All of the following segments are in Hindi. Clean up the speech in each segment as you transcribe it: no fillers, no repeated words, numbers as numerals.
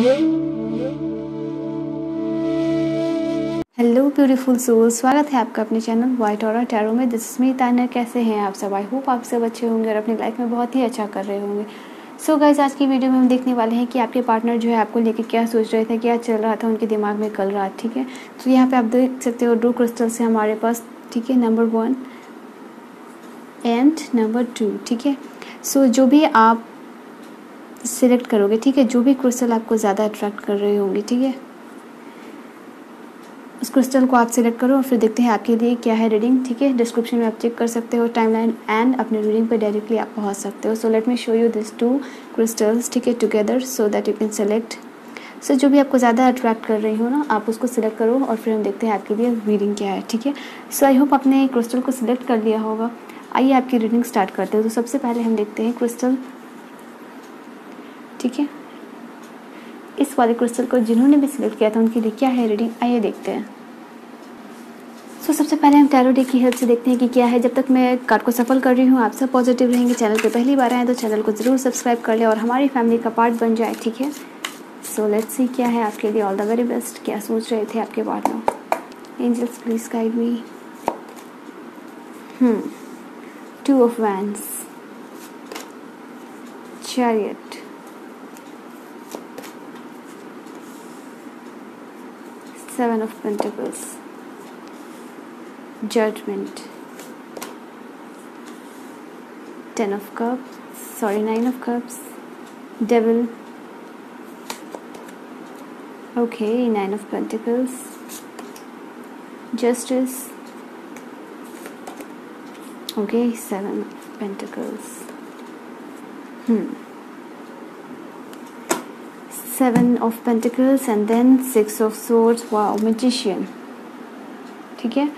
हेलो ब्यूटीफुल सोल, स्वागत है आपका अपने चैनल वाइट ऑरा टैरो में। This is me Tanya. कैसे हैं आप सब? आई होप आप सब अच्छे होंगे और अपनी लाइफ में बहुत ही अच्छा कर रहे होंगे। सो गाइस, आज की वीडियो में हम देखने वाले हैं कि आपके पार्टनर जो है आपको लेकर क्या सोच रहे थे, क्या चल रहा था उनके दिमाग में कल रात। ठीक है, तो यहाँ पे आप देख सकते हो 2 क्रिस्टल्स है हमारे पास। ठीक है, नंबर 1 एंड नंबर 2। ठीक है, सो जो भी आप सिलेक्ट करोगे, ठीक है, जो भी क्रिस्टल आपको ज़्यादा अट्रैक्ट कर रहे होंगे, ठीक है, उस क्रिस्टल को आप सिलेक्ट करो और फिर देखते हैं आपके लिए क्या है रीडिंग। ठीक है, डिस्क्रिप्शन में आप चेक कर सकते हो टाइमलाइन एंड अपने रीडिंग पे डायरेक्टली आप पहुंच सकते हो। So let me show you this 2 crystals, ठीक है, together so that you can select. So जो भी आपको ज़्यादा अट्रैक्ट कर रही हो ना, आप उसको सिलेक्ट करो और फिर हम देखते हैं आपके लिए रीडिंग क्या है। ठीक है, सो आई होप आपने क्रिस्टल को सिलेक्ट कर लिया होगा। आइए आपकी रीडिंग स्टार्ट करते हैं। तो सबसे पहले हम देखते हैं क्रिस्टल, ठीक है, इस वाले क्रिस्टल को जिन्होंने भी सिलेक्ट किया था उनके लिए क्या है रीडिंग, आइए देखते हैं। सो सबसे पहले हम टैरो डेक की हेल्प से देखते हैं कि क्या है। जब तक मैं कार्ड को सफल कर रही हूँ, आप सब पॉजिटिव रहेंगे। चैनल पे पहली बार आए तो चैनल को ज़रूर सब्सक्राइब कर ले और हमारी फैमिली का पार्ट बन जाए। ठीक है, सो लेट्स सी क्या है आपके लिए। All the very best. क्या सोच रहे थे आपके partner? Angels please guide me. 2 of wands, chariot, Seven of Pentacles, Judgment, 9 of Cups, Devil, okay, 9 of Pentacles, Justice, okay, 7 of Pentacles, 7 of Pentacles and then 6 of Swords. wow, Magician। ठीक है,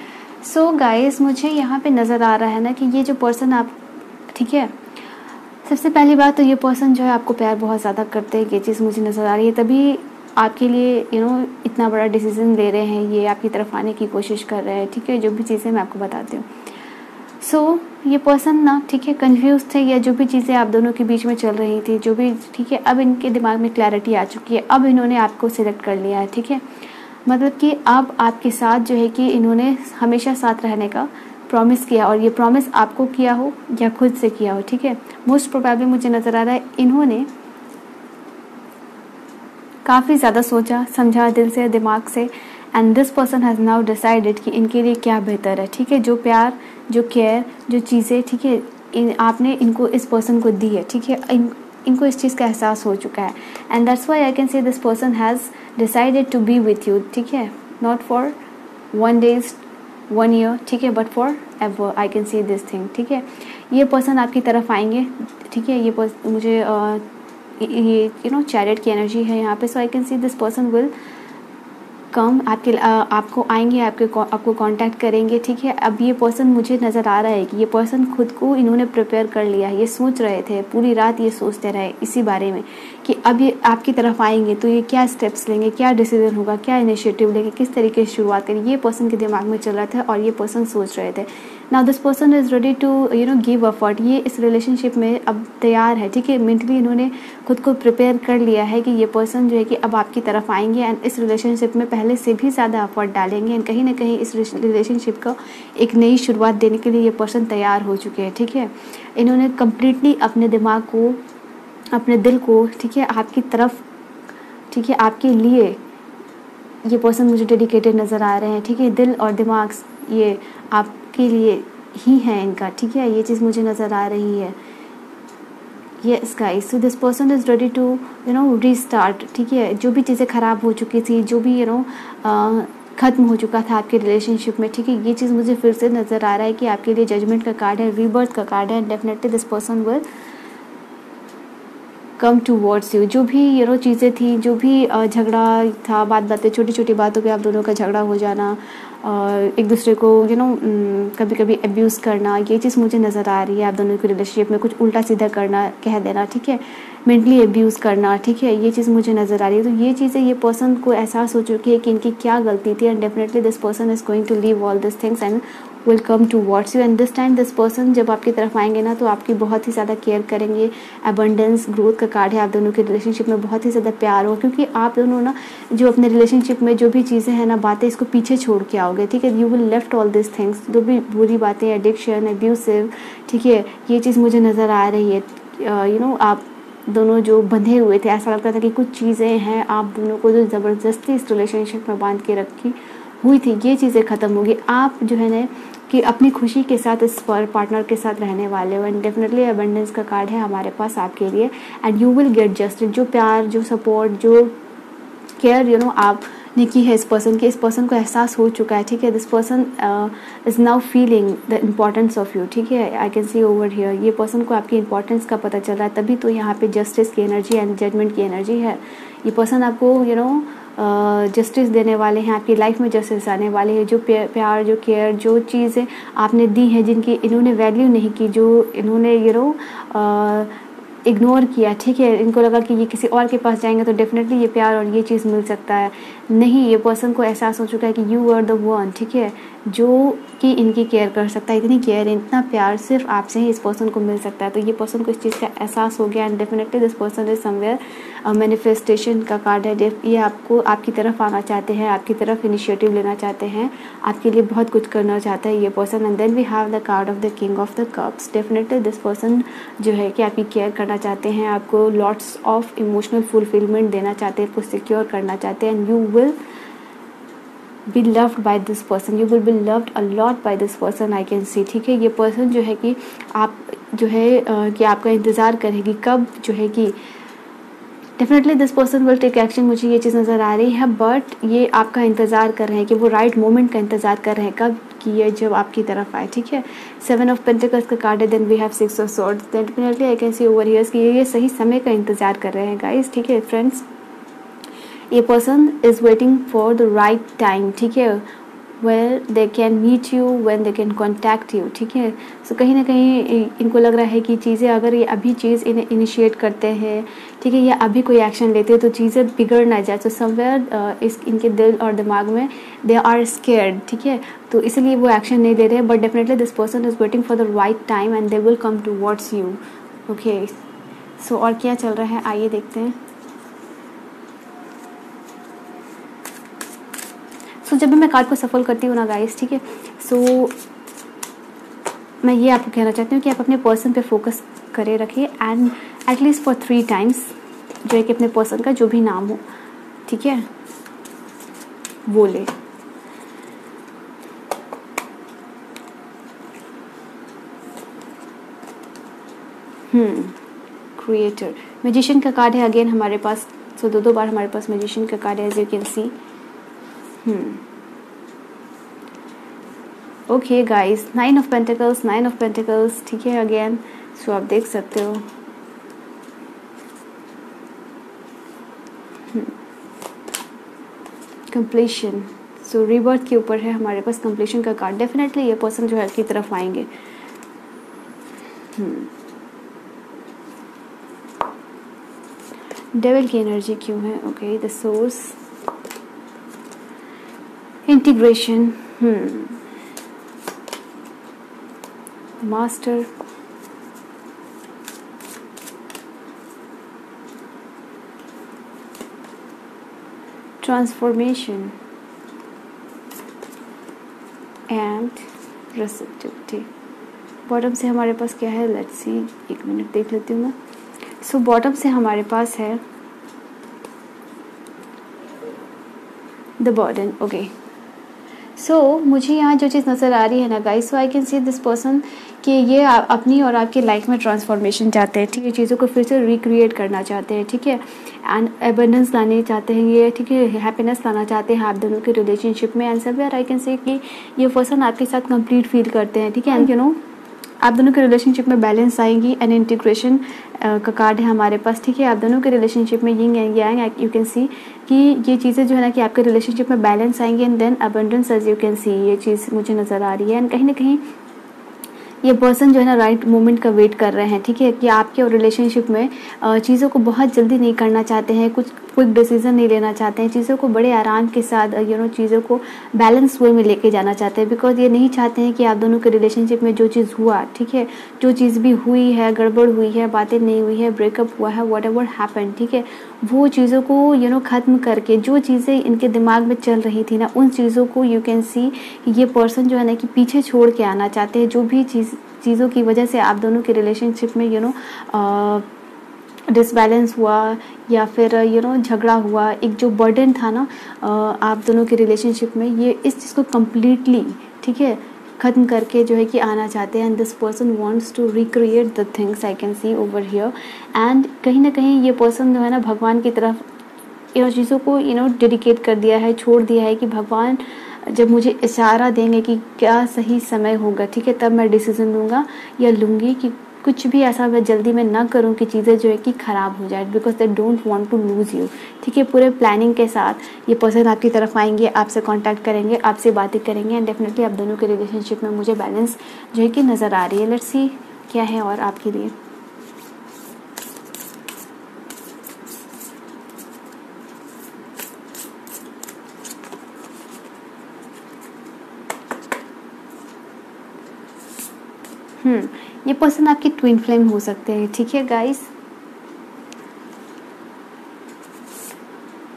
सो गाइस मुझे यहाँ पे नज़र आ रहा है ना कि ये जो पर्सन आप, ठीक है, सबसे पहली बात तो ये पर्सन जो है आपको प्यार बहुत ज़्यादा करते हैं, ये चीज़ मुझे नज़र आ रही है। तभी आपके लिए इतना बड़ा डिसीजन ले रहे हैं, ये आपकी तरफ आने की कोशिश कर रहे हैं। ठीक है, जो भी चीज़ें मैं आपको बताती हूँ। सो ये पर्सन ना, ठीक है, कंफ्यूज थे या जो भी चीज़ें आप दोनों के बीच में चल रही थी, जो भी, ठीक है, अब इनके दिमाग में क्लैरिटी आ चुकी है। अब इन्होंने आपको सिलेक्ट कर लिया है। ठीक है, मतलब कि अब आपके साथ जो है कि इन्होंने हमेशा साथ रहने का प्रॉमिस किया, और ये प्रॉमिस आपको किया हो या खुद से किया हो। ठीक है, मोस्ट प्रोबेबली मुझे नज़र आ रहा है इन्होंने काफ़ी ज़्यादा सोचा समझा दिल से, दिमाग से, and this person has now decided कि इनके लिए क्या बेहतर है। ठीक है, जो प्यार, जो केयर, जो चीज़ें, ठीक है, आपने इनको, इस पर्सन को दी है। ठीक है, इनको इस चीज़ का एहसास हो चुका है, and that's why I can say this person has decided to be with you. ठीक है, नॉट फॉर 1 day 1 year, ठीक है, but for ever I can say this thing. ठीक है, ये पर्सन आपकी तरफ आएंगे। ठीक है, ये मुझे ये चैरियट की एनर्जी है यहाँ पे। So I can see this person will come, आपको आएंगे, आपको कांटेक्ट करेंगे। ठीक है, अब ये पर्सन, मुझे नज़र आ रहा है कि ये पर्सन खुद को इन्होंने प्रिपेयर कर लिया है। ये सोच रहे थे पूरी रात, ये सोचते रहे इसी बारे में कि अब ये आपकी तरफ आएंगे तो ये क्या स्टेप्स लेंगे, क्या डिसीजन होगा, क्या इनिशिएटिव लेंगे, किस तरीके से शुरुआत करेंगे। ये पर्सन के दिमाग में चल रहा था और ये पर्सन सोच रहे थे। Now this person is ready to give effort. ये इस रिलेशनशिप में अब तैयार है। ठीक है, मेंटली इन्होंने खुद को प्रिपेयर कर लिया है कि ये पर्सन जो है कि अब आपकी तरफ आएंगे एंड इस रिलेशनशिप में पहले से भी ज़्यादा एफर्ट डालेंगे, एंड कहीं ना कहीं इस रिलेशनशिप को एक नई शुरुआत देने के लिए ये पर्सन तैयार हो चुके हैं। ठीक है, इन्होंने कम्प्लीटली अपने दिमाग को, अपने दिल को, ठीक है, आपकी तरफ, ठीक है, आपके लिए ये पर्सन मुझे डेडिकेटेड नज़र आ रहे हैं। ठीक है, दिल और दिमाग ये आपके लिए ही है इनका। ठीक है, ये चीज़ मुझे नज़र आ रही है। Yes guys, so this person is ready to restart. ठीक है, जो भी चीज़ें ख़राब हो चुकी थी, जो भी ख़त्म हो चुका था आपके रिलेशनशिप में, ठीक है, ये चीज़ मुझे फिर से नज़र आ रहा है कि आपके लिए जजमेंट का कार्ड है, रीबर्थ का कार्ड है, and definitely this person will come towards you. जो भी चीज़ें थी, जो भी झगड़ा था, बातें, छोटी छोटी बातों पे आप दोनों का झगड़ा हो जाना, एक दूसरे को कभी कभी अब्यूज़ करना, ये चीज़ मुझे नज़र आ रही है। आप दोनों के रिलेशनशिप में कुछ उल्टा सीधा करना, कह देना, ठीक है, मेंटली अब्यूज़ करना, ठीक है, ये चीज़ मुझे नज़र आ रही है। तो ये चीज़ें, ये पर्सन को एहसास हो चुकी है कि इनकी क्या गलती थी, and definitely this person is going to leave all this things and will come towards you and this time this person जब आपकी तरफ आएंगे ना तो आपकी बहुत ही ज़्यादा केयर करेंगे। अबंडेंस ग्रोथ का कार्ड है, आप दोनों के रिलेशनशिप में बहुत ही ज़्यादा प्यार हो, क्योंकि आप दोनों ना जो अपने रिलेशनशिप में जो भी चीज़ें हैं ना, बातें, इसको पीछे छोड़ के आओगे, ठीक है। You will left all this things, जो भी बुरी बातें, एडिक्शन, एब्यूसिव, ठीक है, ये चीज़ मुझे नज़र आ रही है। यू नो आप दोनों जो बंधे हुए थे, ऐसा लगता था कि कुछ चीज़ें हैं आप दोनों को जो ज़बरदस्ती इस रिलेशनशिप में बांध के रखी हुई थी, ये चीज़ें ख़त्म होगी। आप जो है ना कि अपनी खुशी के साथ इस पार्टनर के साथ रहने वाले हो एंड डेफिनेटली अबंडेंस का कार्ड है हमारे पास आपके लिए and you will get justice. जो प्यार, जो सपोर्ट, जो केयर यू नो आपने की है इस पर्सन की, इस पर्सन को एहसास हो चुका है, ठीक है। This person is now feeling the importance of you, ठीक है। आई कैन सी ओवर हियर, ये पर्सन को आपकी इंपॉर्टेंस का पता चल रहा है, तभी तो यहाँ पे जस्टिस की एनर्जी एंड जजमेंट की एनर्जी है। ये पर्सन आपको यू नो जस्टिस देने वाले हैं, आपकी लाइफ में जस्टिस आने वाले हैं। जो प्यार, जो केयर, जो चीज़ें आपने दी हैं, जिनकी इन्होंने वैल्यू नहीं की, जो इन्होंने यू नो इग्नोर किया, ठीक है, इनको लगा कि ये किसी और के पास जाएंगे तो डेफिनेटली ये प्यार और ये चीज़ मिल सकता है, नहीं, ये पर्सन को एहसास हो चुका है कि यू आर द वन, ठीक है, जो कि इनकी केयर कर सकता है। इतनी केयर, इतना प्यार सिर्फ आपसे ही इस पर्सन को मिल सकता है। तो ये पर्सन को इस चीज़ का एहसास हो गया and definitely this person is somewhere. Manifestation का कार्ड है, ये आपको आपकी तरफ आना चाहते हैं, आपकी तरफ इनिशिएटिव लेना चाहते हैं, आपके लिए बहुत कुछ करना चाहता है ये person. And then we have the card of the king of the cups. Definitely this person जो है कि आपकी केयर करना चाहते हैं, आपको लॉट्स ऑफ इमोशनल फुलफिलमेंट देना चाहते हैं, आपको सिक्योर करना चाहते हैं and you will be loved by this person, you will be loved a lot by this person, I can see, ठीक है। ये पर्सन जो है कि आप जो है कि आपका इंतज़ार करेगी कब, जो है कि definitely this person will take action, मुझे ये चीज़ नज़र आ रही है, बट ये आपका इंतज़ार कर रहे हैं कि वो राइट मोमेंट का इंतज़ार कर रहे हैं कब कि ये जब आपकी तरफ आए, ठीक है। 7 ऑफ पेंटिकल्स का कार्ड है, then we have 6 of swords, definitely I can see over here's कि ये सही समय का इंतज़ार कर रहे हैं गाइस, ठीक है फ्रेंड्स। ये person is waiting for the right time, ठीक है, where they can meet you, when they can contact you, ठीक है। सो कहीं ना कहीं इनको लग रहा है कि चीज़ें अगर ये अभी चीज़ इन्हें इनिशिएट करते हैं, ठीक है, या अभी कोई एक्शन लेते हैं तो चीज़ें बिगड़ ना जाए। तो समवेयर इस इनके दिल और दिमाग में दे आर स्केयर्ड, ठीक है, तो इसलिए वो एक्शन नहीं ले रहे हैं, but definitely this person is waiting for the right time and they will come towards you, okay. So और क्या चल रहा है आइए देखते हैं। सो जब भी मैं कार्ड को सफल करती हूँ ना गाइस, ठीक है, सो मैं ये आपको कहना चाहती हूँ कि आप अपने पर्सन पे फोकस करे रखिए एंड एटलीस्ट फॉर 3 टाइम्स जो है कि अपने पर्सन का जो भी नाम हो, ठीक है, वो ले। क्रिएटर, मैजिशियन का कार्ड है अगेन हमारे पास, सो 2 बार हमारे पास मैजिशियन का कार्ड है as you can see. Okay guys, 9 of pentacles, ठीक है अगेन, सो आप देख सकते हो कंप्लीशन, सो रीबर्थ के ऊपर है हमारे पास कंप्लीशन का कार्ड। डेफिनेटली ये पर्सन जो है की तरफ आएंगे। डेविल की एनर्जी क्यों है? Okay, the source, integration, master, transformation and receptivity. Bottom से हमारे पास क्या है, लेट्स सी, 1 मिनट देख लेती हूँ मैं। सो बॉटम से हमारे पास है द बर्डन, ओके। सो मुझे यहाँ जो चीज़ नज़र आ रही है ना guys, so I can see this person कि ये अपनी और आपकी लाइफ में ट्रांसफॉर्मेशन चाहते हैं, ठीक है, चीज़ों को फिर से रिक्रिएट करना चाहते हैं, ठीक है, एंड एबंडेंस लाने चाहते हैं ये, ठीक है, हैप्पीनेस लाना चाहते हैं आप दोनों के रिलेशनशिप में। And somewhere I can see कि ये पर्सन आपके साथ कंप्लीट फील करते हैं, ठीक है, एंड यू नो आप दोनों के रिलेशनशिप में बैलेंस आएंगी एंड इंटीग्रेशन का कार्ड है हमारे पास, ठीक है। आप दोनों के रिलेशनशिप में yin and yang, you can see कि ये चीज़ें जो है ना कि आपके रिलेशनशिप में बैलेंस आएंगी and then abundance, as you can see, ये चीज़ मुझे नज़र आ रही है। एंड कहीं ना कहीं ये पर्सन जो है ना राइट मोमेंट का वेट कर रहे हैं, ठीक है, कि आपके और रिलेशनशिप में चीज़ों को बहुत जल्दी नहीं करना चाहते हैं, कुछ क्विक डिसीजन नहीं लेना चाहते हैं, चीज़ों को बड़े आराम के साथ चीज़ों को बैलेंस वे में लेके जाना चाहते हैं, बिकॉज ये नहीं चाहते हैं कि आप दोनों के रिलेशनशिप में जो चीज़ हुआ, ठीक है, जो चीज़ भी हुई है, गड़बड़ हुई है, बातें नहीं हुई है, ब्रेकअप हुआ है, वट एवर हैपन, ठीक है, वो चीज़ों को ख़त्म करके जो चीज़ें इनके दिमाग में चल रही थी ना, उन चीज़ों को यू कैन सी ये पर्सन जो है ना कि पीछे छोड़ के आना चाहते हैं। जो भी चीज़ों की वजह से आप दोनों के रिलेशनशिप में डिसबैलेंस हुआ या फिर झगड़ा हुआ, एक जो बर्डन था ना आप दोनों के रिलेशनशिप में, ये इस चीज़ को कम्प्लीटली, ठीक है, ख़त्म करके जो है कि आना चाहते हैं। And this person wants to recreate the things I can see over here. And कहीं ना कहीं ये पर्सन जो है ना भगवान की तरफ चीज़ों को डेडिकेट कर दिया है, छोड़ दिया है कि भगवान जब मुझे इशारा देंगे कि क्या सही समय होगा, ठीक है, तब मैं डिसीज़न लूँगा या लूँगी कि कुछ भी ऐसा मैं जल्दी में ना करूँ कि चीज़ें जो है कि ख़राब हो जाए, because they don't want to lose you, ठीक है। पूरे प्लानिंग के साथ ये पर्सन आपकी तरफ आएंगे, आपसे कांटेक्ट करेंगे, आपसे बातें करेंगे एंड डेफिनेटली आप दोनों के रिलेशनशिप में मुझे बैलेंस जो है कि नज़र आ रही है। लेट्स सी क्या है और आपके लिए। ये पर्सन आपकी ट्विन फ्लेम हो सकते हैं, ठीक है guys.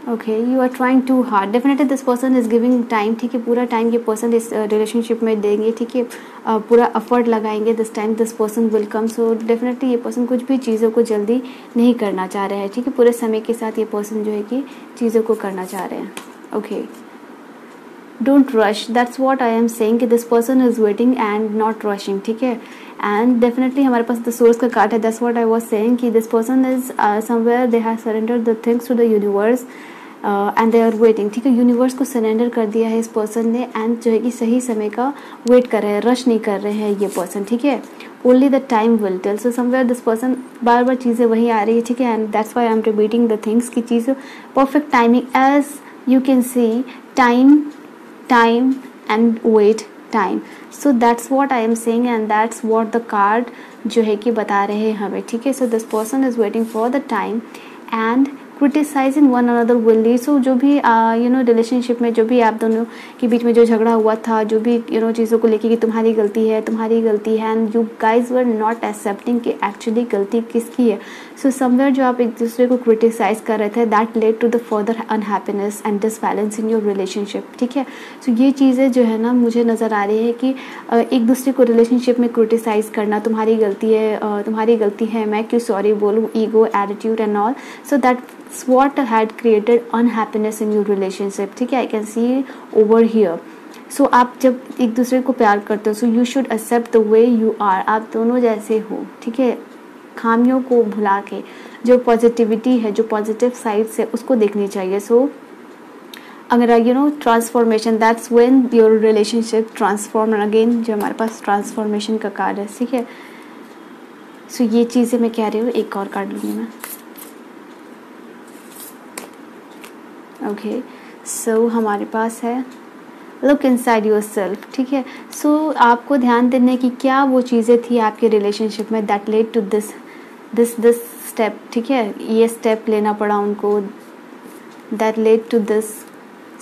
Okay, you are trying too hard, definitely this person is giving time, ठीक है, पूरा टाइम ये पर्सन इस रिलेशनशिप में देंगे, ठीक है, पूरा एफर्ट लगाएंगे, this time this person will come. So definitely ये पर्सन कुछ भी चीज़ों को जल्दी नहीं करना चाह रहे हैं, ठीक है, पूरे समय के साथ ये पर्सन जो है कि चीज़ों को करना चाह रहे हैं। Okay, don't rush, that's what I am saying कि this person is waiting and not rushing, ठीक है। एंड डेफिनेटली हमारे पास द सोर्स का कार्ड है, that's what I was saying कि this person is somewhere they have surrendered the things to the universe and they are waiting, ठीक है, यूनिवर्स को सरेंडर कर दिया है इस पर्सन ने एंड जो है कि सही समय का वेट कर रहे हैं, रश नहीं कर रहे हैं ये पर्सन, ठीक है। Only the time will tell, so somewhere this person, बार बार चीज़ें वही आ रही है, ठीक है, and that's why I am repeating the things की चीज़ें perfect timing as you can see time and wait time, so that's what I am saying and that's what the card जो है कि बता रहे हैं हमें, ठीक है। so this person is waiting for the time and criticising one another will lead, so जो भी रिलेशनशिप में जो भी आप दोनों के बीच में जो झगड़ा हुआ था, जो भी चीज़ों को लेके कि तुम्हारी गलती है and you guys were not accepting कि एक्चुअली गलती किसकी है। सो समवेयर जो आप एक दूसरे को क्रिटिसाइज कर रहे थे, that led to the further unhappiness and disbalance in your relationship, ठीक है। सो ये चीज़ें जो है ना मुझे नज़र आ रही है कि एक दूसरे को रिलेशनशिप में क्रिटिसाइज करना, तुम्हारी गलती है, मैं क्यों सॉरी बोलूँ, ego, attitude and all, so that what had created unhappiness in your relationship, ठीक है, I can see over here। so आप जब एक दूसरे को प्यार करते हो, so you should accept the way you are, आप दोनों जैसे हो, ठीक है, खामियों को भुला के जो पॉजिटिविटी है, जो पॉजिटिव साइड्स है उसको देखनी चाहिए। so अगर transformation, that's when your relationship transform again, जो हमारे पास ट्रांसफॉर्मेशन का कार्ड है, ठीक है। so ये चीज़ें मैं कह रही हूँ, एक और कार्ड लूँगी मैं। ओके, सो हमारे पास है लुक इनसाइड योर सेल्फ, ठीक है। सो आपको ध्यान देने की क्या वो चीज़ें थी आपके रिलेशनशिप में that led to this step, ठीक है, ये स्टेप लेना पड़ा उनको, that led to this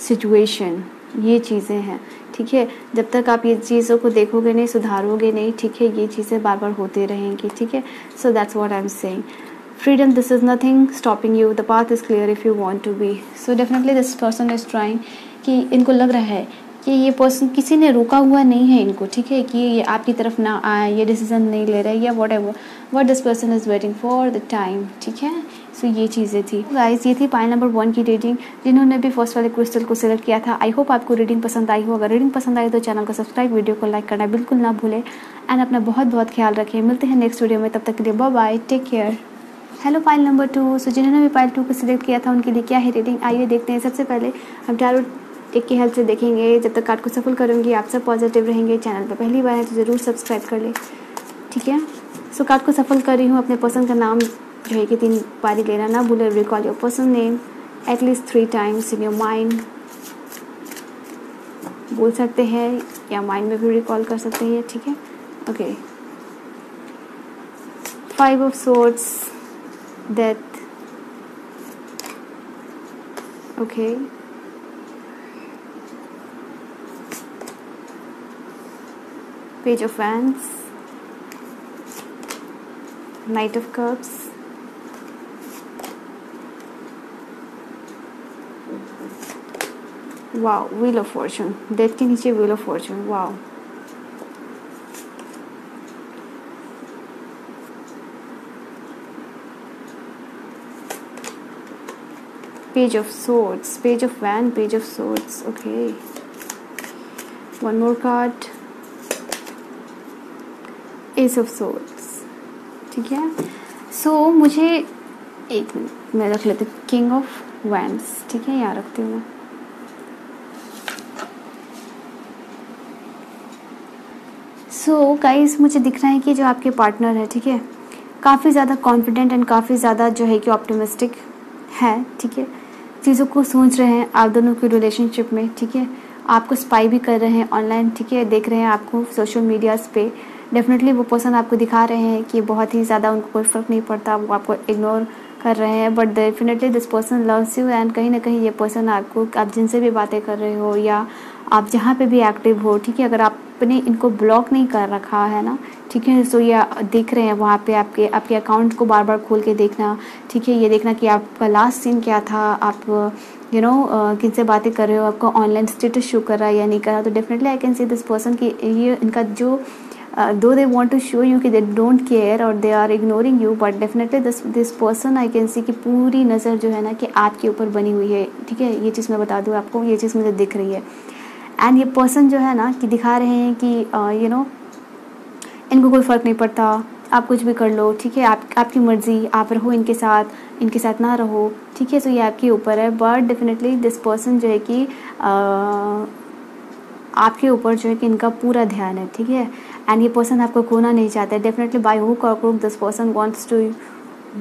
situation, ये चीज़ें हैं, ठीक है। जब तक आप ये चीज़ों को देखोगे नहीं, सुधारोगे नहीं, ठीक है, ये चीज़ें बार बार होती रहेंगी, ठीक है। So that's what I am saying. Freedom, this is nothing stopping you, the path is clear if you want to be, so definitely this person is trying कि इनको लग रहा है कि ये पर्सन किसी ने रोका हुआ नहीं है इनको, ठीक है, कि ये आपकी तरफ ना आए, ये डिसीजन नहीं ले रहे या what this person is waiting for the time, ठीक है। सो ये चीज़ें थी गाइस, ये थी पाइल नंबर 1 की रीडिंग। जिन्होंने भी फर्स्ट वाले क्रिस्टल को सिलेक्ट किया था, आई होप आपको रीडिंग पसंद आई हो। अगर रीडिंग पसंद आई तो चैनल को सब्सक्राइब, वीडियो को लाइक करना बिल्कुल ना भूलें एंड अपना बहुत बहुत ख्याल रखें। मिलते हैं नेक्स्ट वीडियो में, तब तक के लिए bye bye, take care. Hello pile number 2, so जिन्होंने भी पाइल 2 को सिलेक्ट किया था उनके लिए क्या है रीडिंग, आइए देखते हैं। सबसे पहले हम टैरो टेक की हेल्प से देखेंगे। जब तक कार्ड को सफल करूँगी आप सब पॉजिटिव रहेंगे। चैनल पर पहली बार है तो ज़रूर सब्सक्राइब कर ले, ठीक है। सो कार्ड को सफल कर रही हूँ। अपने पसंद का नाम जो है कि 3 बारी लेना ना भूले। Recall your person name at least 3 times in your mind, बोल सकते हैं या माइंड में भी रिकॉल कर सकते हैं, ठीक है। Okay, 5 of swords, death, okay, page of wands, night of cups, wow, wheel of Fortune, death के नीचे wheel of Fortune, wow. Page of Swords, Page of Wands, Page of Swords. Okay. One more card. Ace of Swords. ठीक है. So मुझे एक मिनट मैं रख लेती हूँ King of Wands. ठीक है, यहाँ रखती हूँ मैं. So guys, मुझे दिख रहा है कि जो आपके पार्टनर है, ठीक है, काफ़ी ज़्यादा कॉन्फिडेंट एंड काफ़ी ज़्यादा जो है कि ऑप्टिमिस्टिक है. ठीक है, चीज़ों को सोच रहे हैं आप दोनों के रिलेशनशिप में. ठीक है, आपको स्पाई भी कर रहे हैं ऑनलाइन. ठीक है, देख रहे हैं आपको सोशल मीडियाज़ पे. डेफिनेटली वो पर्सन आपको दिखा रहे हैं कि बहुत ही ज़्यादा उनको कोई फ़र्क नहीं पड़ता, वो आपको इग्नोर कर रहे हैं. But definitely this person loves you and कहीं ना कहीं ये पर्सन आपको, आप जिनसे भी बातें कर रहे हो या आप जहाँ पे भी एक्टिव हो, ठीक है, अगर आपने इनको ब्लॉक नहीं कर रखा है ना, ठीक है, सो ये देख रहे हैं वहाँ पे आपके अकाउंट को बार बार खोल के देखना. ठीक है, ये देखना कि आपका लास्ट सीन क्या था, आप किन से बातें कर रहे हो, आपका ऑनलाइन स्टेटस शो कर रहा है या नहीं कर रहा. तो definitely I can see this person कि ये इनका जो दो they want to show you कि दे डोंट केयर और they are ignoring you, but definitely this person I can see कि पूरी नज़र जो है ना कि आपके ऊपर बनी हुई है. ठीक है, ये चीज़ मैं बता दूँ आपको, ये चीज़ मुझे दिख रही है. एंड ये पर्सन जो है ना कि दिखा रहे हैं कि इनको कोई फ़र्क नहीं पड़ता, आप कुछ भी कर लो. ठीक है, आपकी मर्ज़ी, आप रहो इनके साथ ना रहो. ठीक है, तो ये आपके ऊपर है. बट डेफिनेटली दिस पर्सन जो है कि आपके ऊपर जो है कि इनका पूरा ध्यान है. ठीक है, एंड ये पर्सन आपको खोना नहीं चाहता है. डेफिनेटली बाय हुक और crook this person wants to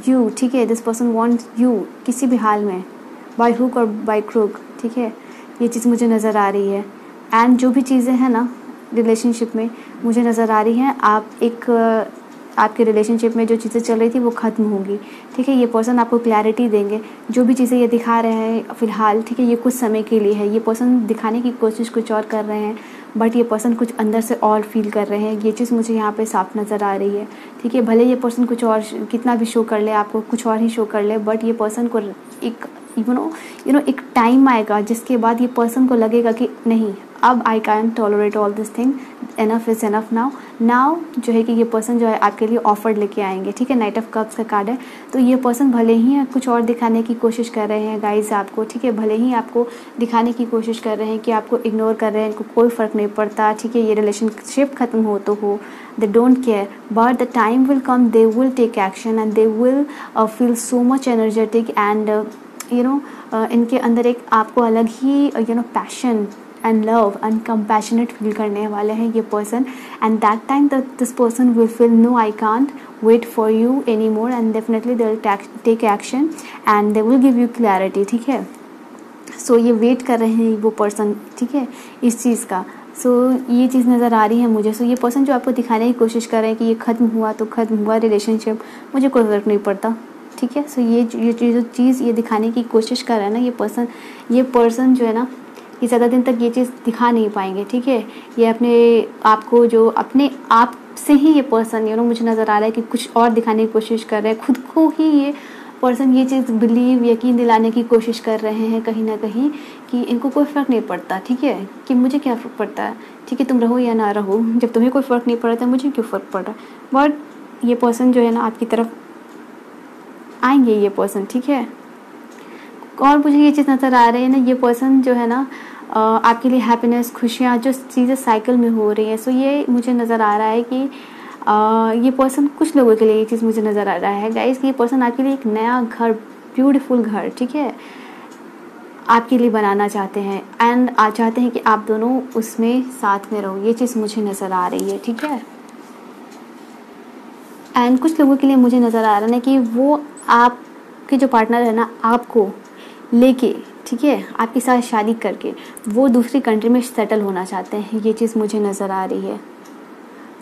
you. ठीक है, दिस पर्सन वांट्स यू किसी भी हाल में, बाय हुक और बाय क्रूक. ठीक है, ये चीज़ मुझे नज़र आ रही है. एंड जो भी चीज़ें हैं ना रिलेशनशिप में मुझे नज़र आ रही हैं, आपके रिलेशनशिप में जो चीज़ें चल रही थी वो ख़त्म होंगी. ठीक है, ये पर्सन आपको क्लैरिटी देंगे. जो भी चीज़ें ये दिखा रहे हैं फ़िलहाल, ठीक है, ये कुछ समय के लिए है. ये पर्सन दिखाने की कोशिश कुछ और कर रहे हैं, बट ये पर्सन कुछ अंदर से और फील कर रहे हैं. ये चीज़ मुझे यहाँ पे साफ नज़र आ रही है. ठीक है, भले ये पर्सन कुछ और कितना भी शो कर ले, आपको कुछ और ही शो कर ले, बट ये पर्सन को एक एक टाइम आएगा जिसके बाद ये पर्सन को लगेगा कि नहीं, अब I can tolerate all this thing, enough is enough now जो है कि ये पर्सन जो है आपके लिए ऑफर लेके आएंगे. ठीक है, नाइट ऑफ कप्स का कार्ड है. तो ये पर्सन भले ही कुछ और दिखाने की कोशिश कर रहे हैं गाइज आपको. ठीक है, भले ही आपको दिखाने की कोशिश कर रहे हैं कि आपको इग्नोर कर रहे हैं, इनको कोई फ़र्क नहीं पड़ता. ठीक है, ये रिलेशनशिप ख़त्म हो तो हो, they don't care, but the time will come, they will take action and they will feel so much energetic and इनके अंदर एक आपको अलग ही passion and love and compassionate feel करने वाले हैं ये person. And that time this person will feel no, I can't wait for you any more, and definitely they will take action and they will give you clarity. ठीक है, सो ये वेट कर रहे हैं वो पर्सन. ठीक है, इस चीज़ का. सो ये चीज़ नज़र आ रही है मुझे. सो ये पर्सन जो आपको दिखाने की कोशिश कर रहे हैं कि ये ख़त्म हुआ तो ख़त्म हुआ रिलेशनशिप, मुझे कोई फ़र्क नहीं पड़ता. ठीक है, सो ये जो चीज़ ये दिखाने की कोशिश कर रहा है ना ये पर्सन जो है ना, ये ज़्यादा दिन तक ये चीज़ दिखा नहीं पाएंगे. ठीक है, ये अपने आप को जो अपने आप से ही ये पर्सन मुझे नज़र आ रहा है कि कुछ और दिखाने की कोशिश कर रहे हैं. खुद को ही ये पर्सन ये चीज़ यकीन दिलाने की कोशिश कर रहे हैं कहीं ना कहीं कि इनको कोई फ़र्क नहीं पड़ता. ठीक है, कि मुझे क्या फ़र्क पड़ता है. ठीक है, तुम रहो या ना रहो, जब तुम्हें कोई फ़र्क नहीं पड़ता मुझे क्यों फ़र्क पड़ रहा है. बट ये पर्सन जो है ना आपकी तरफ आएंगे ये पर्सन. ठीक है, और मुझे ये चीज़ नज़र आ रही है ना, ये पर्सन जो है ना आपके लिए हैप्पीनेस, खुशियाँ, जो चीज़ें साइकिल में हो रही है. सो ये मुझे नज़र आ रहा है कि ये पर्सन, कुछ लोगों के लिए ये चीज़ मुझे नज़र आ रहा है गाइस कि ये पर्सन आपके लिए एक नया घर, ब्यूटीफुल घर, ठीक है, आपके लिए बनाना चाहते हैं. एंड चाहते हैं कि आप दोनों उसमें साथ में रहो. ये चीज़ मुझे नज़र आ रही है. ठीक है, एंड कुछ लोगों के लिए मुझे नज़र आ रहा है कि वो आपके जो पार्टनर है ना, आपको लेके, ठीक है, आपके साथ शादी करके वो दूसरी कंट्री में सेटल होना चाहते हैं. ये चीज़ मुझे नज़र आ रही है.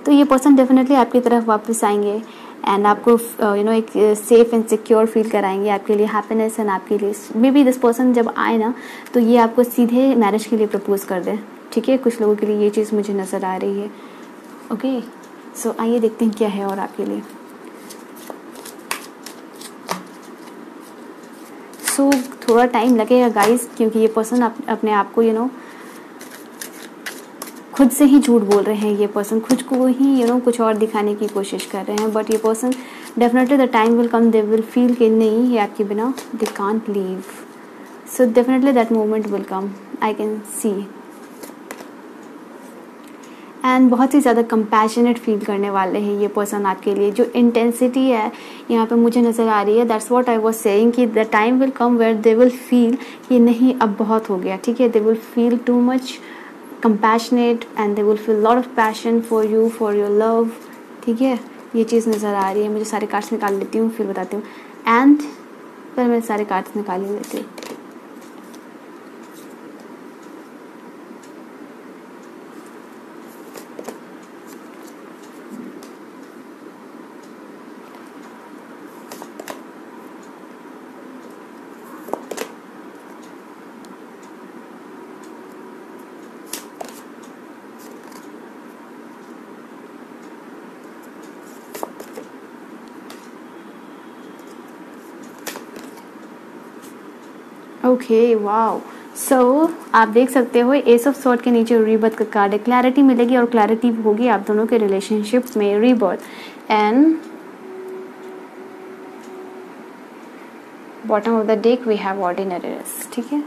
तो ये पर्सन डेफिनेटली आपकी तरफ वापस आएंगे एंड आपको एक सेफ एंड सिक्योर फील कराएंगे, आपके लिए हैप्पीनेस एंड आपके लिए मे बी दिस पर्सन जब आए ना तो ये आपको सीधे मैरिज के लिए प्रपोज कर दें, ठीक है। कुछ लोगों के लिए ये चीज़ मुझे नज़र आ रही है। ओके, सो आइए देखते हैं क्या है और आपके लिए। सो थोड़ा टाइम लगेगा गाइस, क्योंकि ये पर्सन अपने आप को खुद से ही झूठ बोल रहे हैं। ये पर्सन खुद को ही कुछ और दिखाने की कोशिश कर रहे हैं, बट ये person definitely the time will come, they will feel कि नहीं ये आपके बिना they can't leave. So definitely that moment will come, I can C. And बहुत ही ज़्यादा कंपैशनेट फील करने वाले हैं ये पर्सन आपके लिए। जो इंटेंसिटी है यहाँ पे मुझे नज़र आ रही है, that's what I was saying कि the time will come where they will feel कि नहीं अब बहुत हो गया, ठीक है। They will feel too much compassionate and they will feel lot of passion for you, for your love, ठीक है। ये चीज़ नज़र आ रही है मुझे। सारे कार्ड्स निकाल लेती हूँ फिर बताती हूँ। एंड पर मैं सारे कार्ड्स निकाल ही लेती हूँ। Okay, wow. सो आप देख सकते हो एस ऑफ सॉर्ड के नीचे रीबर्थ का कार्ड है। क्लैरिटी मिलेगी और क्लैरिटी होगी आप दोनों के रिलेशनशिप में, rebirth. And bottom of the deck we have ordinariness, ठीक है।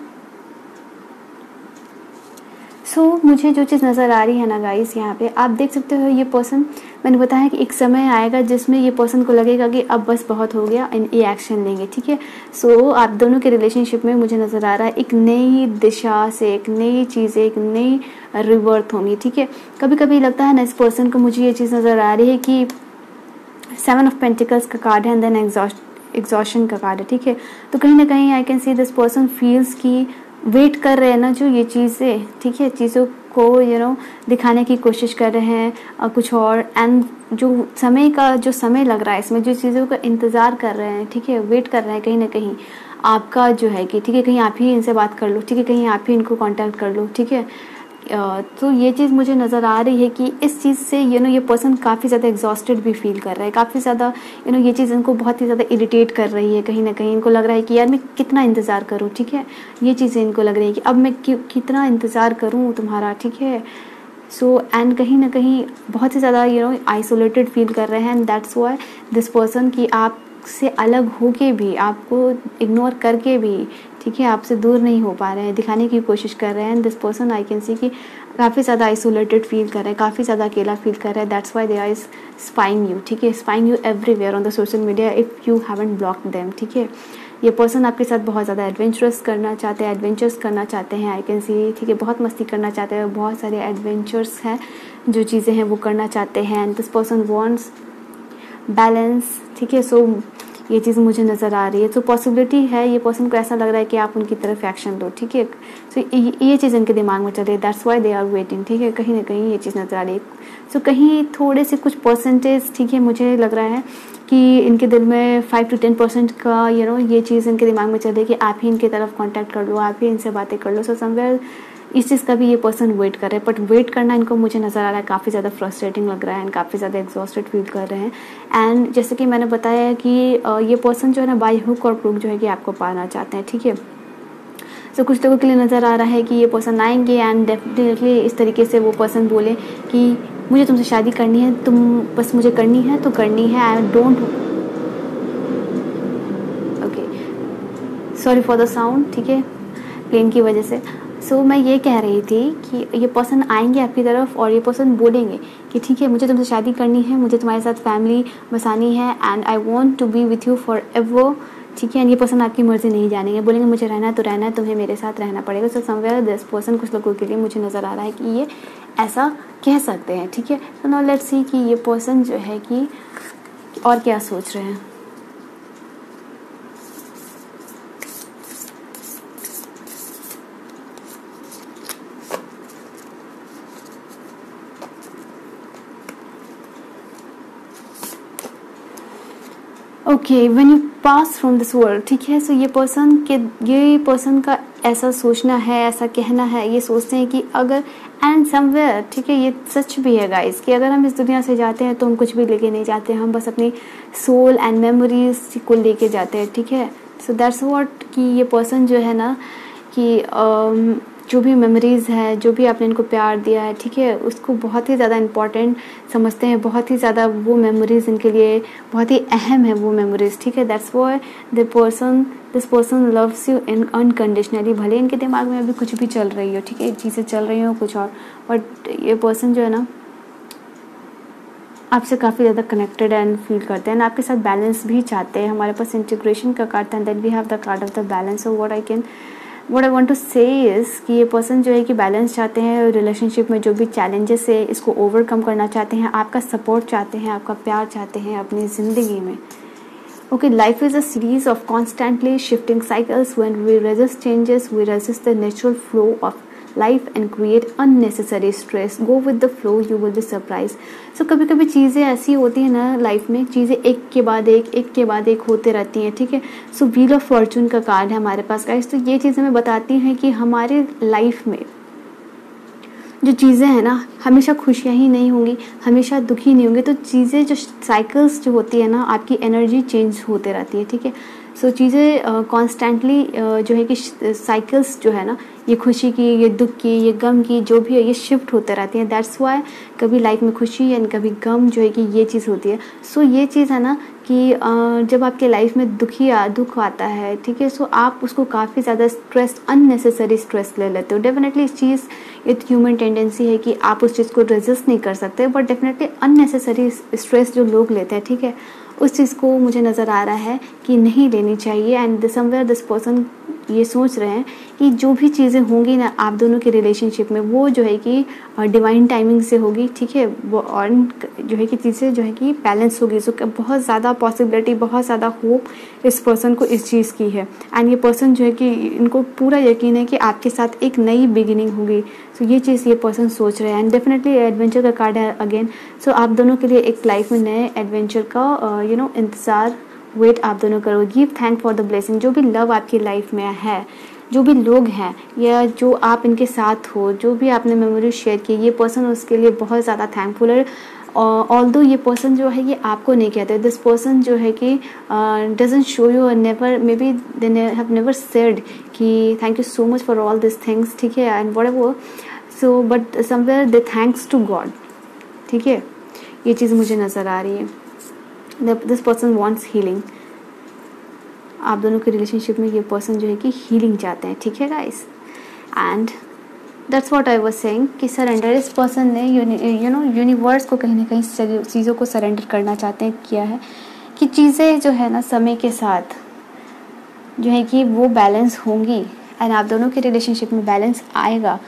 सो मुझे जो चीज़ नज़र आ रही है ना गाइस, यहाँ पे आप देख सकते हो ये पर्सन, मैंने बताया कि एक समय आएगा जिसमें ये पर्सन को लगेगा कि अब बस बहुत हो गया, ये एक्शन लेंगे, ठीक है। सो आप दोनों के रिलेशनशिप में मुझे नज़र आ रहा है एक नई दिशा से, एक नई चीज़ें, एक नई रिवर्थ होंगी, ठीक है। कभी कभी लगता है ना इस पर्सन को, मुझे ये चीज़ नज़र आ रही है कि 7 ऑफ पेंटिकल्स का कार्ड है एंड देन एग्जॉशन का कार्ड है, ठीक है। तो कहीं ना कहीं आई can see this person feels की वेट कर रहे हैं ना जो ये चीज़ें, ठीक है, चीज़ों को दिखाने की कोशिश कर रहे हैं और कुछ और। एंड जो समय लग रहा है इसमें, जो चीज़ों का इंतज़ार कर रहे हैं, ठीक है, वेट कर रहे हैं कहीं ना कहीं आपका जो है कि ठीक है कहीं आप ही इनसे बात कर लो, ठीक है, कहीं आप ही इनको कांटेक्ट कर लो, ठीक है। तो ये चीज़ मुझे नज़र आ रही है कि इस चीज़ से ये पर्सन काफ़ी ज़्यादा एग्जॉस्टेड भी फील कर रहा है, काफ़ी ज़्यादा ये चीज़ इनको बहुत ही ज़्यादा इरिटेट कर रही है। कहीं ना कहीं इनको लग रहा है कि यार मैं कितना इंतज़ार करूँ, ठीक है। ये चीज़ें इनको लग रही है कि अब मैं कितना इंतज़ार करूँ तुम्हारा, ठीक है। सो एंड कहीं ना कहीं बहुत ही ज़्यादा आइसोलेटेड फील कर रहे हैं। And that's why this person की आप से अलग होके भी, आपको इग्नोर करके भी, ठीक है, आपसे दूर नहीं हो पा रहे हैं, दिखाने की कोशिश कर रहे हैं। This person I can see कि काफ़ी ज़्यादा आइसोलेटेड फील कर रहे हैं, काफ़ी ज़्यादा अकेला फील कर रहे हैं। That's why they are spying you, ठीक है, spying you everywhere on the social media if you haven't blocked them, ठीक है। ये पर्सन आपके साथ बहुत ज़्यादा एडवेंचरस करना चाहते हैं, एडवेंचर्स करना चाहते हैं, आई कैन सी, ठीक है, बहुत मस्ती करना चाहते हैं, बहुत सारे एडवेंचर्स हैं, जो चीज़ें हैं वो करना चाहते हैं। And this person wants balance, ठीक है। सो ये चीज़ मुझे नज़र आ रही है। तो पॉसिबिलिटी है ये पर्सन को ऐसा लग रहा है कि आप उनकी तरफ एक्शन लो, ठीक है। सो ये चीज़ इनके दिमाग में चल रही है, that's why they are waiting, ठीक है। कहीं ना कहीं ये चीज़ नज़र आ रही है। सो कहीं थोड़े से कुछ परसेंटेज, ठीक है, मुझे लग रहा है कि इनके दिल में 5 to 10% का ये चीज़ इनके दिमाग में चल रही है कि आप ही इनकी तरफ कॉन्टैक्ट कर लो, आप ही इनसे बातें कर लो। सो समवेयर इस चीज़ का भी ये पर्सन वेट कर रहे हैं, बट वेट करना इनको मुझे नज़र आ रहा है काफ़ी ज़्यादा फ्रस्ट्रेटिंग लग रहा है एंड काफ़ी ज़्यादा एग्जॉस्टेड फील कर रहे हैं। एंड जैसे कि मैंने बताया कि ये पर्सन जो है ना बाई हुक और क्रूक जो है कि आपको पाना चाहते हैं, ठीक है। सो कुछ लोगों के लिए नज़र आ रहा है कि ये पर्सन आएंगे एंड डेफिनेटली इस तरीके से वो पर्सन बोले कि मुझे तुमसे शादी करनी है, तुम बस मुझे करनी है तो करनी है, I don't, okay, sorry for the sound, ठीक है, प्लेन की वजह से। सो मैं ये कह रही थी कि ये पर्सन आएंगे आपकी तरफ और ये पर्सन बोलेंगे कि ठीक है मुझे तुमसे शादी करनी है, मुझे तुम्हारे साथ फैमिली बसानी है and I want to be with you forever, ठीक है। एंड ये पर्सन आपकी मर्ज़ी नहीं जानेंगे, बोलेंगे मुझे रहना है तो रहना है, तुम्हें मेरे साथ रहना पड़ेगा। सो समवेयर दिस पर्सन, कुछ लोगों के लिए मुझे नज़र आ रहा है कि ये ऐसा कह सकते हैं, ठीक है। तो नाउ लेट्स सी कि ये पर्सन जो है कि और क्या सोच रहे हैं। Okay, when you pass from this world, ठीक है, सो ये पर्सन का ऐसा सोचना है, ऐसा कहना है, ये सोचते हैं कि अगर एंड समवेयर, ठीक है, ये सच भी है गाइस, कि अगर हम इस दुनिया से जाते हैं तो हम कुछ भी लेके नहीं जाते, हम बस अपनी सोल एंड मेमोरीज को लेके जाते हैं, ठीक है। सो दैट्स व्हाट, कि ये पर्सन जो है ना, कि जो भी मेमोरीज़ है, जो भी आपने इनको प्यार दिया है, ठीक है, उसको बहुत ही ज़्यादा इम्पॉर्टेंट समझते हैं, बहुत ही ज़्यादा वो मेमोरीज़ इनके लिए बहुत ही अहम है वो मेमोरीज़, ठीक है। That's why this person loves you in unconditionally, भले इनके दिमाग में अभी कुछ भी चल रही हो, ठीक है, चीज़ें चल रही हो कुछ और, बट ये पर्सन जो है ना आपसे काफ़ी ज़्यादा कनेक्टेड एंड फील करते हैं, आपके साथ बैलेंस भी चाहते हैं। हमारे पास इंटीग्रेशन का कार्ड था, then we have the card of the balance. So what I want to say is कि ये पर्सन जो है कि बैलेंस चाहते हैं रिलेशनशिप में, जो भी चैलेंजेस है इसको ओवरकम करना चाहते हैं, आपका सपोर्ट चाहते हैं, आपका प्यार चाहते हैं अपनी ज़िंदगी में। Okay, life is a series of constantly shifting cycles. When we resist changes, we resist the natural flow of life and create unnecessary stress. Go with the flow, you will be surprised. So कभी कभी चीज़ें ऐसी होती हैं ना लाइफ में, चीज़ें एक के बाद एक होते रहती हैं, ठीक है। सो व्हील ऑफ फॉर्चून का कार्ड है हमारे पास गाइस, तो ये चीज़ हमें बताती हैं कि हमारे लाइफ में जो चीज़ें हैं ना हमेशा खुशियाँ ही नहीं होंगी, हमेशा दुखी नहीं होंगे, तो चीज़ें जो साइकिल्स जो होती है ना, आपकी एनर्जी चेंज होते रहती है, ठीक है। सो चीज़ें कॉन्स्टेंटली जो है कि साइकिल्स जो है ना, ये खुशी की, ये दुख की, ये गम की, जो भी है ये शिफ्ट होते रहती हैं। दैट्स वाई कभी लाइफ में खुशी एंड कभी गम जो है कि ये चीज़ होती है। सो ये चीज़ है ना कि जब आपके लाइफ में दुख आता है, ठीक है, सो आप उसको काफ़ी ज़्यादा स्ट्रेस, अननेसेसरी स्ट्रेस ले लेते हो। डेफिनेटली इस चीज़ एक ह्यूमन टेंडेंसी है कि आप उस चीज़ को रेजिस्ट नहीं कर सकते, बट डेफिनेटली अननेसेसरी स्ट्रेस जो लोग लेते हैं, ठीक है, उस चीज़ को मुझे नज़र आ रहा है कि नहीं लेनी चाहिए। एंड समवेयर दिस पर्सन ये सोच रहे हैं कि जो भी चीज़ें होंगी ना आप दोनों के रिलेशनशिप में, वो जो है कि डिवाइन टाइमिंग से होगी, ठीक है, वो और जो है कि चीज़ें जो है कि बैलेंस होगी। सो बहुत ज़्यादा पॉसिबिलिटी, बहुत ज़्यादा होप इस पर्सन को इस चीज़ की है। एंड ये पर्सन जो है कि इनको पूरा यकीन है कि आपके साथ एक नई बिगिनिंग होगी। सो ये चीज़ ये पर्सन सोच रहे हैं। एंड डेफिनेटली एडवेंचर का कार्ड है अगेन। सो आप दोनों के लिए एक लाइफ में नए एडवेंचर का इंतज़ार, वेट आप दोनों करो। Give thank for the blessing. जो भी लव आपकी लाइफ में है, जो भी लोग हैं या जो आप इनके साथ हो, जो भी आपने मेमोरी शेयर की, ये पर्सन उसके लिए बहुत ज़्यादा थैंकफुल है। ऑल्दो ये पर्सन जो है ये आपको नहीं कहते, दिस पर्सन जो है कि doesn't show you, never, maybe they have never said कि thank you so much for all this things, ठीक है, and whatever. So but somewhere they thanks to God, ठीक है, ये चीज़ मुझे नज़र आ रही है। This person wants healing. आप दोनों के रिलेशनशिप में ये पर्सन जो है कि हीलिंग चाहते हैं, ठीक है guys. And that's what I was saying कि सरेंडर, इस पर्सन ने यूनिवर्स को कहीं ना कहीं चीज़ों को सरेंडर करना चाहते हैं, किया है कि चीज़ें जो है ना समय के साथ जो है कि वो बैलेंस होंगी एंड आप दोनों के रिलेशनशिप में बैलेंस आएगा,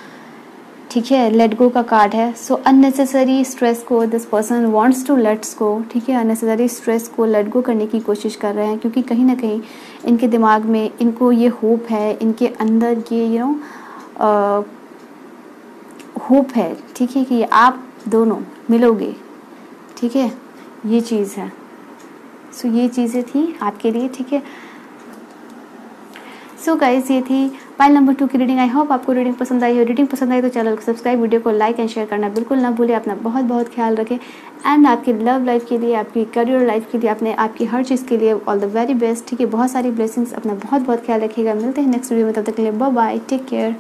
ठीक है। लेट गो का कार्ड है। सो अननेसेसरी स्ट्रेस को this person wants to let's go, ठीक है, अननेसेसरी स्ट्रेस को लेट गो करने की कोशिश कर रहे हैं, क्योंकि कहीं ना कहीं इनके दिमाग में इनको ये होप है, इनके अंदर ये होप है, ठीक है, कि आप दोनों मिलोगे, ठीक है, ये चीज़ है। सो ये चीज़ें थी आपके लिए, ठीक है। सो गाइस ये थी पाइल नंबर 2 की रीडिंग। आई होप आपको रीडिंग पसंद आई हो। रीडिंग पसंद आई तो चैनल को सब्सक्राइब, वीडियो को लाइक एंड शेयर करना बिल्कुल ना भूलें। अपना बहुत बहुत ख्याल रखें एंड आपकी लव लाइफ के लिए, आपकी करियर लाइफ के लिए, अपने आपकी हर चीज़ के लिए ऑल द वेरी बेस्ट, ठीक है। बहुत सारी ब्लेसिंग्स, अपना बहुत बहुत ख्याल रखिएगा। मिलते हैं नेक्स्ट वीडियो में, तब तक के लिए बाय बाय, टेक केयर।